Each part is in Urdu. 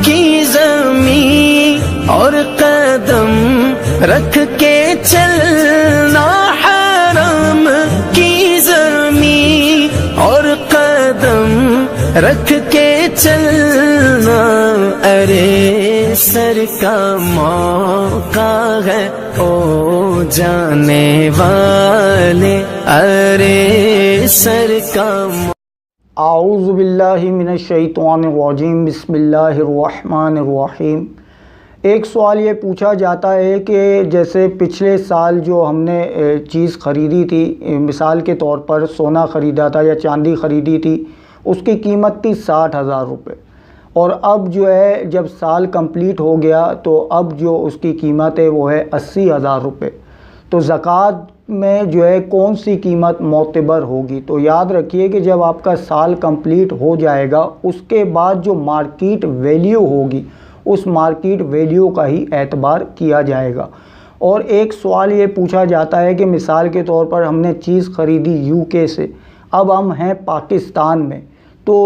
کی زمین اور قدم رکھ کے چلنا، حرم کی زمین اور قدم رکھ کے چلنا، ارے سر کا موقع ہے او جانے والے، ارے سر کا اعوذ باللہ من الشیطان الرجیم، بسم اللہ الرحمن الرحیم۔ ایک سوال یہ پوچھا جاتا ہے کہ جیسے پچھلے سال جو ہم نے چیز خریدی تھی، مثال کے طور پر سونا خریدا تھا یا چاندی خریدی تھی، اس کی قیمت تھی 60,000 روپے، اور اب جو ہے جب سال کمپلیٹ ہو گیا تو اب جو اس کی قیمت ہے وہ ہے 80,000 روپے۔ تو زکوٰۃ میں جو ہے کون سی قیمت معتبر ہوگی؟ تو یاد رکھیے کہ جب آپ کا سال کمپلیٹ ہو جائے گا اس کے بعد جو مارکیٹ ویلیو ہوگی اس مارکیٹ ویلیو کا ہی اعتبار کیا جائے گا۔ اور ایک سوال یہ پوچھا جاتا ہے کہ مثال کے طور پر ہم نے چیز خریدی UK سے، اب ہم ہیں پاکستان میں، تو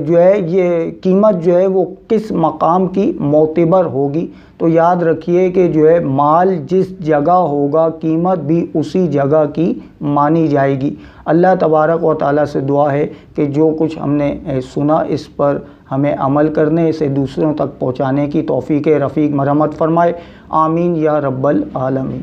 جو ہے یہ قیمت جو ہے وہ کس مقام کی معتبر ہوگی؟ تو یاد رکھیے کہ جو ہے مال جس جگہ ہوگا قیمت بھی اسی جگہ کی مانی جائے گی۔ اللہ تبارک و تعالیٰ سے دعا ہے کہ جو کچھ ہم نے سنا اس پر ہمیں عمل کرنے، اسے دوسروں تک پہنچانے کی توفیق رفیق مرحمت فرمائے، آمین یا رب العالمین۔